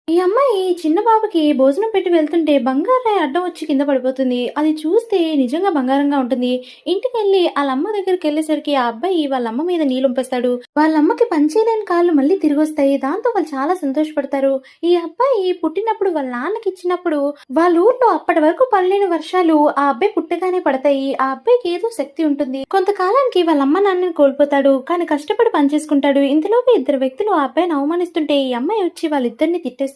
ఈ అమ్మాయి చిన్న బాబుకి భోజనం పెట్టి వెళ్తుంటే బంగారాయి అడ్డం వచ్చి కింద పడిపోతుంది. అది చూస్తే నిజంగా బంగారంగా ఉంటుంది. ఇంటికెళ్ళి ఆళ్ళమ్మ దగ్గరికెళ్ళేసరికి ఆ అబ్బాయి వాళ్ళమ్మ మీద నీళ్లొంపేస్తాడు. వాళ్ళమ్మకి పనిచేయలేని కాళ్ళు మళ్ళీ తిరిగొస్తాయి. దాంతో వాళ్ళు చాలా సంతోషపడతారు. ఈ అబ్బాయి పుట్టినప్పుడు వాళ్ళ నాన్నకిచ్చినప్పుడు వాళ్ళ ఊర్లో అప్పటి వరకు పడలేని వర్షాలు ఆ అబ్బాయి పుట్టగానే పడతాయి. ఆ అబ్బాయికి ఏదో శక్తి ఉంటుంది. కొంతకాలానికి వాళ్ళ అమ్మ నాన్నని కోల్పోతాడు. కానీ కష్టపడి పనిచేసుకుంటాడు. ఇంతలోపు ఇద్దరు వ్యక్తులు ఆ అబ్బాయిని అవమానిస్తుంటే ఈ అమ్మాయి వచ్చి వాళ్ళిద్దరిని తిట్టేస్తుంది.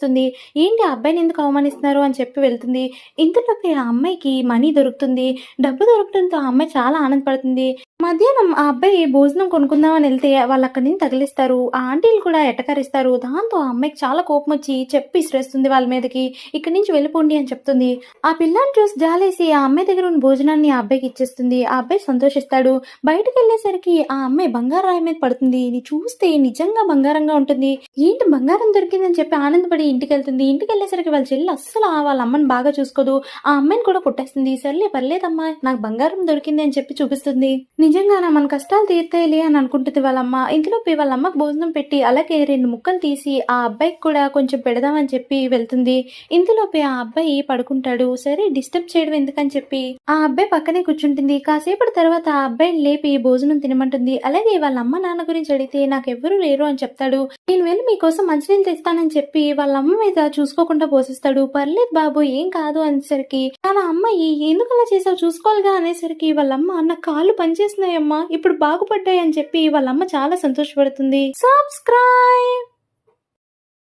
ఏంటి ఆ అబ్బాయిని ఎందుకు అవమానిస్తున్నారు అని చెప్పి వెళ్తుంది. ఇంతలోపే ఆ అమ్మాయికి మనీ దొరుకుతుంది. డబ్బు దొరకడంతో ఆ అమ్మాయి చాలా ఆనందపడుతుంది. మధ్యాహ్నం ఆ అబ్బాయి భోజనం కొనుక్కుందామని వెళ్తే వాళ్ళు అక్కడి నుంచి తగిలిస్తారు. ఆ ఆంటీలు కూడా ఎటకరిస్తారు. దాంతో ఆ అమ్మాయికి చాలా కోపం వచ్చి చెప్పి ఇసిరేస్తుంది వాళ్ళ మీదకి. ఇక్కడి నుంచి వెళ్ళిపోండి అని చెప్తుంది. ఆ పిల్లని చూసి జాలేసి ఆ అమ్మాయి దగ్గర ఉన్న భోజనాన్ని ఆ అబ్బాయికి ఇచ్చేస్తుంది. ఆ అబ్బాయి సంతోషిస్తాడు. బయటకు వెళ్ళేసరికి ఆ అమ్మాయి బంగారు రాయి మీద పడుతుంది. ఇది చూస్తే నిజంగా బంగారంగా ఉంటుంది. ఏంటి బంగారం దొరికిందని చెప్పి ఆనందపడి ఇంటికెళ్తుంది. ఇంటికెళ్ళేసరికి వాళ్ళ చెల్లి అస్సలు వాళ్ళ అమ్మని బాగా చూసుకోదు. ఆ అమ్మాయిని కూడా కొట్టేస్తుంది. సర్లే పర్లేదమ్మా నాకు బంగారం దొరికింది అని చెప్పి చూపిస్తుంది. నిజంగానా మన కష్టాలు తీర్తాయిలే అని అనుకుంటుంది వాళ్ళమ్మ. ఇంతలోపే వాళ్ళ అమ్మకు భోజనం పెట్టి అలాగే 2 ముక్కలు తీసి ఆ అబ్బాయికి కూడా కొంచెం పెడదామని చెప్పి వెళ్తుంది. ఇంతలోపే ఆ అబ్బాయి పడుకుంటాడు. సరే డిస్టర్బ్ చేయడం ఎందుకని చెప్పి ఆ అబ్బాయి పక్కనే కూర్చుంటుంది. కాసేపటి తర్వాత ఆ అబ్బాయిని లేపి భోజనం తినమంటుంది. అలాగే వాళ్ళ అమ్మ నాన్న గురించి అడిగితే నాకెవ్వరూ లేరు అని చెప్తాడు. నేను వెళ్ళి మీకోసం మంచినీళ్ళు తెస్తానని చెప్పి వాళ్ళ అమ్మ మీద చూసుకోకుండా పోసేస్తాడు. పర్లేదు బాబు ఏం కాదు అనేసరికి తన అమ్మాయి ఎందుకు అలా చేసావు చూసుకోవాలిగా అనేసరికి వాళ్ళమ్మ నా కాళ్ళు పనిచేస్తున్నాయమ్మా ఇప్పుడు బాగుపడ్డాయి అని చెప్పి వాళ్ళమ్మ చాలా సంతోషపడుతుంది. సబ్స్క్రైబ్.